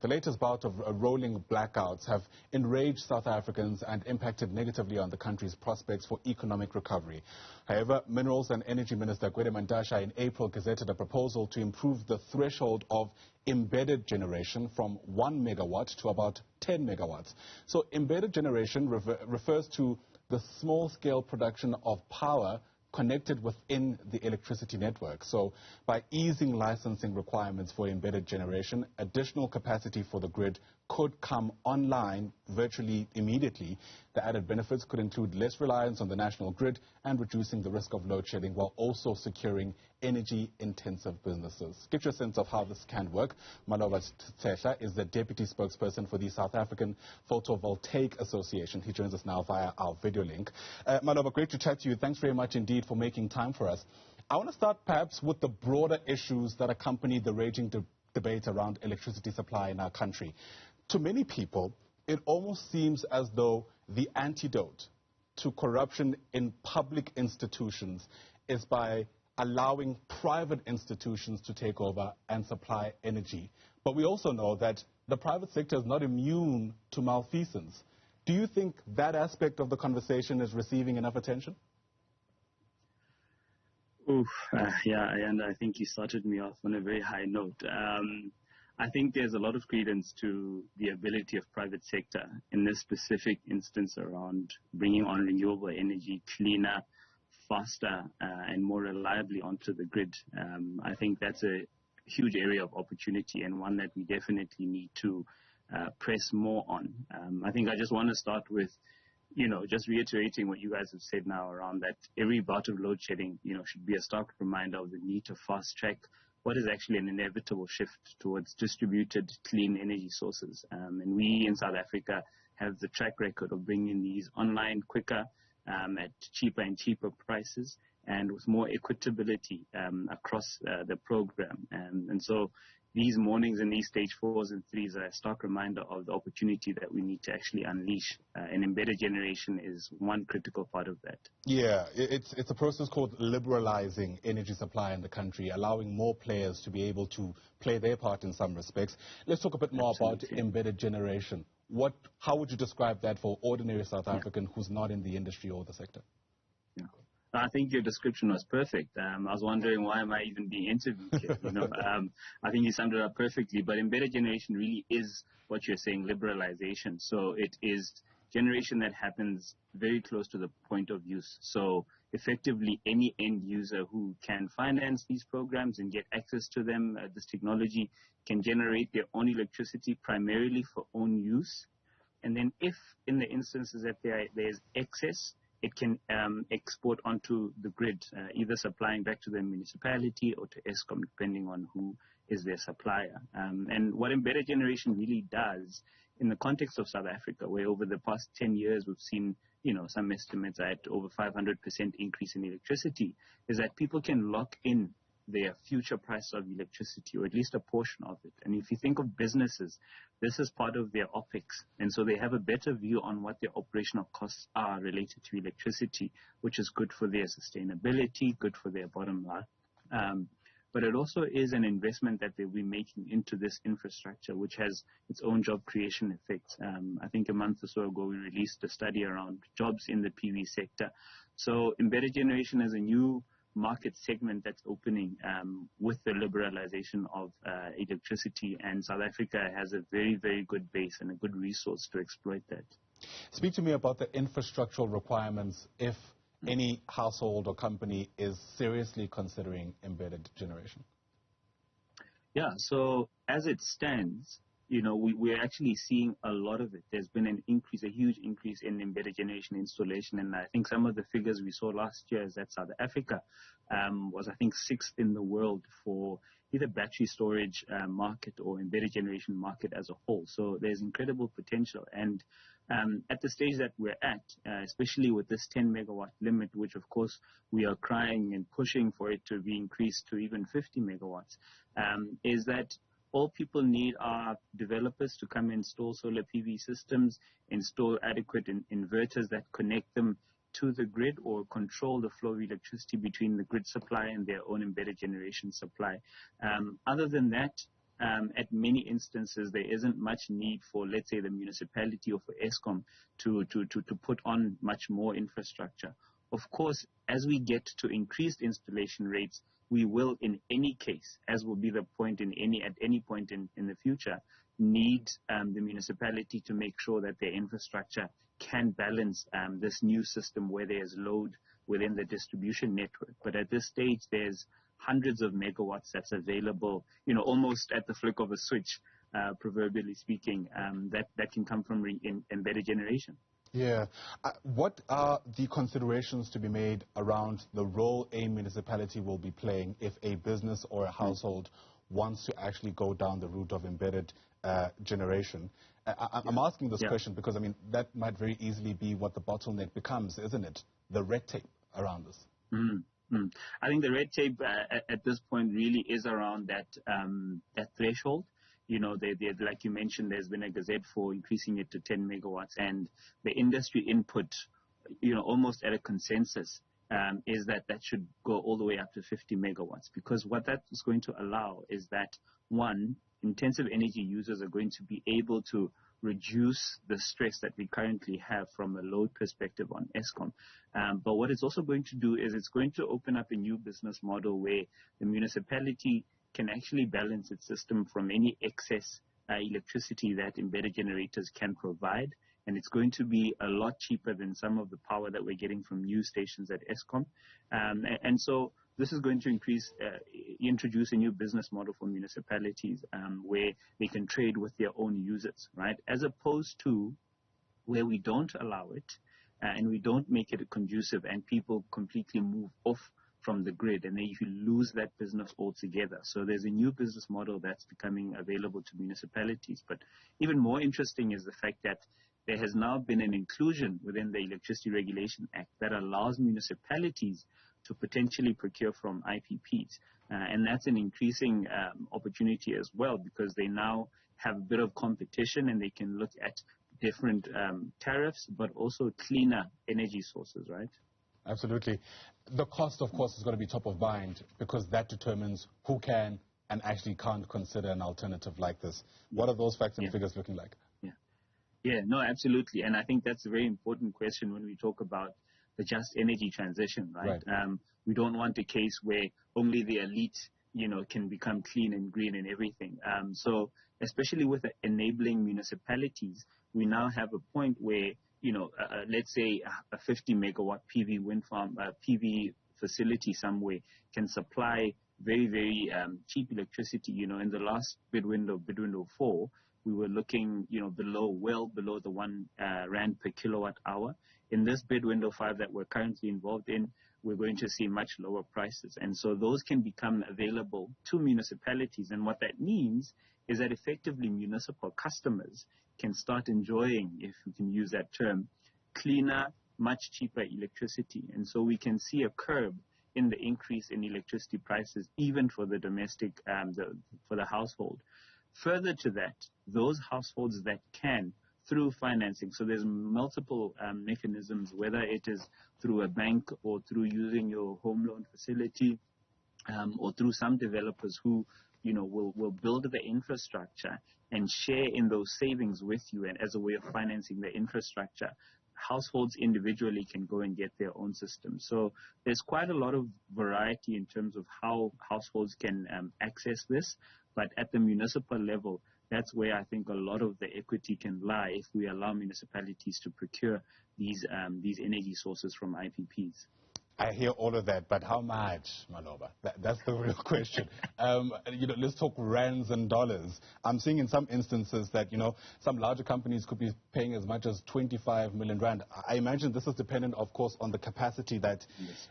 The latest bout of rolling blackouts have enraged South Africans and impacted negatively on the country's prospects for economic recovery. However, Minerals and Energy Minister Gwede Mantashe in April gazetted a proposal to improve the threshold of embedded generation from 1 megawatt to about 10 megawatts. So embedded generation refers to the small-scale production of power connected within the electricity network. So by easing licensing requirements for embedded generation, additional capacity for the grid could come online virtually immediately. The added benefits could include less reliance on the national grid and reducing the risk of load shedding while also securing energy-intensive businesses. Get your sense of how this can work. Maloba Tshehla is the deputy spokesperson for the South African Photovoltaic Association. He joins us now via our video link. Maloba, great to chat to you. Thanks very much indeed for making time for us. I want to start perhaps with the broader issues that accompany the raging debate around electricity supply in our country. To many people, it almost seems as though the antidote to corruption in public institutions is by allowing private institutions to take over and supply energy. But we also know that the private sector is not immune to malfeasance. Do you think that aspect of the conversation is receiving enough attention? Yeah, and I think you started me off on a very high note. I think there's a lot of credence to the ability of private sector in this specific instance around bringing on renewable energy cleaner, faster, and more reliably onto the grid. I think that's a huge area of opportunity and one that we definitely need to press more on. I think I just want to start with just reiterating what you guys have said now around that every bout of load shedding, should be a stark reminder of the need to fast track what is actually an inevitable shift towards distributed clean energy sources. And we in South Africa have the track record of bringing these online quicker, at cheaper and cheaper prices and with more equitability across the program. And so these mornings and these stage 4s and 3s are a stark reminder of the opportunity that we need to actually unleash. And embedded generation is one critical part of that. Yeah, it's a process called liberalizing energy supply in the country, allowing more players to be able to play their part in some respects. Let's talk a bit more about embedded generation. How would you describe that for ordinary South African who's not in the industry or the sector? Yeah. I think your description was perfect. I was wondering why am I even being interviewed here? I think you summed it up perfectly. But embedded generation really is what you're saying, liberalization. So it is generation that happens very close to the point of use. So effectively, any end user who can finance these programs and get access to them, this technology, can generate their own electricity primarily for own use. And then if in the instances that there's excess, it can export onto the grid, either supplying back to the municipality or to Eskom, depending on who is their supplier. And what embedded generation really does in the context of South Africa, where over the past 10 years we've seen, some estimates at over 500% increase in electricity, is that people can lock in their future price of electricity, or at least a portion of it. And if you think of businesses, this is part of their OPEX. And so they have a better view on what their operational costs are related to electricity, which is good for their sustainability, good for their bottom line. But it also is an investment that they'll be making into this infrastructure, which has its own job creation effects. I think a month or so ago, we released a study around jobs in the PV sector. So embedded generation is a new market segment that's opening with the liberalization of electricity, and South Africa has a very, very good base and a good resource to exploit that. Speak to me about the infrastructural requirements if any household or company is seriously considering embedded generation. Yeah, so as it stands, we're actually seeing a lot of it. There's been an increase, a huge increase in embedded generation installation. And I think some of the figures we saw last year is that South Africa was, I think, 6th in the world for either battery storage market or embedded generation market as a whole. So there's incredible potential. And at the stage that we're at, especially with this 10 megawatt limit, which of course we are crying and pushing for it to be increased to even 50 megawatts, is that all people need are developers to come install solar PV systems, install adequate inverters that connect them to the grid or control the flow of electricity between the grid supply and their own embedded generation supply. Other than that, at many instances, there isn't much need for, let's say, the municipality or for ESCOM to put on much more infrastructure. Of course, as we get to increased installation rates, we will, in any case, as will be the point at any point in the future, need the municipality to make sure that their infrastructure can balance this new system where there's load within the distribution network. But at this stage, there's hundreds of megawatts that's available, almost at the flick of a switch, proverbially speaking, that can come from embedded generation. Yeah. What are the considerations to be made around the role a municipality will be playing if a business or a household wants to actually go down the route of embedded generation? I'm asking this question because, that might very easily be what the bottleneck becomes, isn't it? The red tape around this. I think the red tape at this point really is around that threshold. Like you mentioned, there's been a gazette for increasing it to 10 megawatts, and the industry input, almost at a consensus, is that should go all the way up to 50 megawatts, because what that is going to allow is that, one, intensive energy users are going to be able to reduce the stress that we currently have from a load perspective on ESCOM. But what it's also going to do is it's going to open up a new business model where the municipality can actually balance its system from any excess electricity that embedded generators can provide. And it's going to be a lot cheaper than some of the power that we're getting from new stations at ESCOM. And so this is going to introduce a new business model for municipalities where they can trade with their own users, right? As opposed to where we don't allow it and we don't make it conducive and people completely move off from the grid, and then you lose that business altogether. So there's a new business model that's becoming available to municipalities. But even more interesting is the fact that there has now been an inclusion within the Electricity Regulation Act that allows municipalities to potentially procure from IPPs. And that's an increasing opportunity as well, because they now have a bit of competition and they can look at different tariffs, but also cleaner energy sources, right? Absolutely. The cost, of course, is going to be top of mind because that determines who can and actually can't consider an alternative like this. What are those facts and figures looking like? Yeah, no, absolutely. And I think that's a very important question when we talk about the just energy transition, right? We don't want a case where only the elite, can become clean and green and everything. So especially with enabling municipalities, we now have a point where let's say a 50 megawatt PV wind farm, PV facility somewhere can supply very, very cheap electricity. In the last bid window 4, we were looking, well below the 1 rand per kilowatt hour. In this bid window 5 that we're currently involved in, we're going to see much lower prices. And so those can become available to municipalities. And what that means is that effectively municipal customers can start enjoying, if we can use that term, cleaner, much cheaper electricity. And so we can see a curb in the increase in electricity prices, even for the domestic, for the household. Further to that, those households that can, through financing, so there's multiple mechanisms, whether it is through a bank or through using your home loan facility, or through some developers who will build the infrastructure and share in those savings with you, and as a way of financing the infrastructure, households individually can go and get their own system. So there's quite a lot of variety in terms of how households can access this, but at the municipal level, that's where I think a lot of the equity can lie if we allow municipalities to procure these energy sources from IPPs. I hear all of that, but how much, Maloba? That's the real question. Let's talk rands and dollars. I'm seeing in some instances that, some larger companies could be paying as much as 25 million rand. I imagine this is dependent, of course, on the capacity that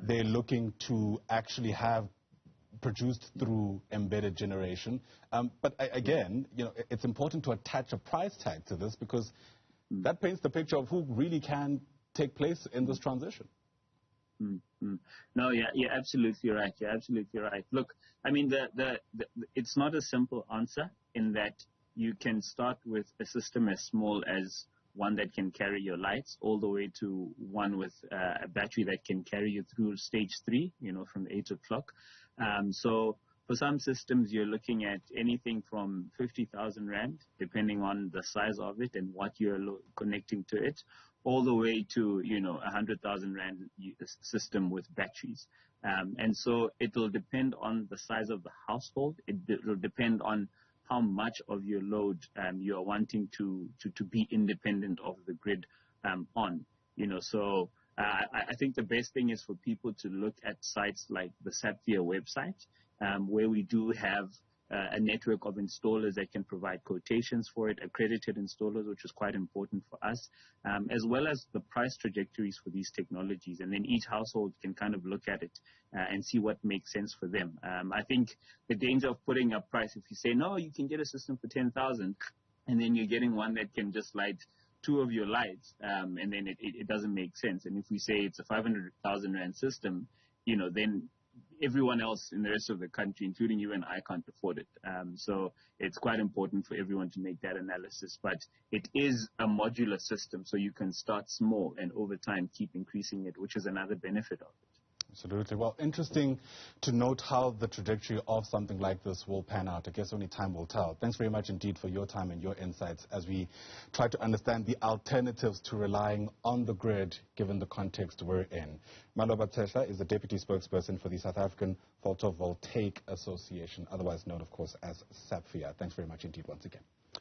they're looking to actually have produced through embedded generation. But again, it's important to attach a price tag to this because that paints the picture of who really can take place in this transition. No, you're absolutely right. You're absolutely right. Look, I mean, it's not a simple answer in that you can start with a system as small as one that can carry your lights all the way to one with a battery that can carry you through stage 3, from 8 o'clock. So For some systems, you're looking at anything from 50,000 Rand, depending on the size of it and what you're connecting to it, all the way to, 100,000 Rand system with batteries. And so it will depend on the size of the household. It will depend on how much of your load you are wanting to be independent of the grid on. So I think the best thing is for people to look at sites like the Sapphire website, where we do have a network of installers that can provide quotations for it, accredited installers, which is quite important for us, as well as the price trajectories for these technologies. And then each household can kind of look at it and see what makes sense for them. I think the danger of putting a price, if you say, no, you can get a system for 10,000, and then you're getting one that can just light 2 of your lights, and then it doesn't make sense. And if we say it's a 500,000 Rand system, then everyone else in the rest of the country, including you and I, can't afford it. So it's quite important for everyone to make that analysis. But it is a modular system, so you can start small and over time keep increasing it, which is another benefit of it. Absolutely. Well, interesting to note how the trajectory of something like this will pan out. I guess only time will tell. Thanks very much indeed for your time and your insights as we try to understand the alternatives to relying on the grid given the context we're in. Maloba Tshehla is the Deputy Spokesperson for the South African Photovoltaic Association, otherwise known, of course, as Sapphire. Thanks very much indeed once again.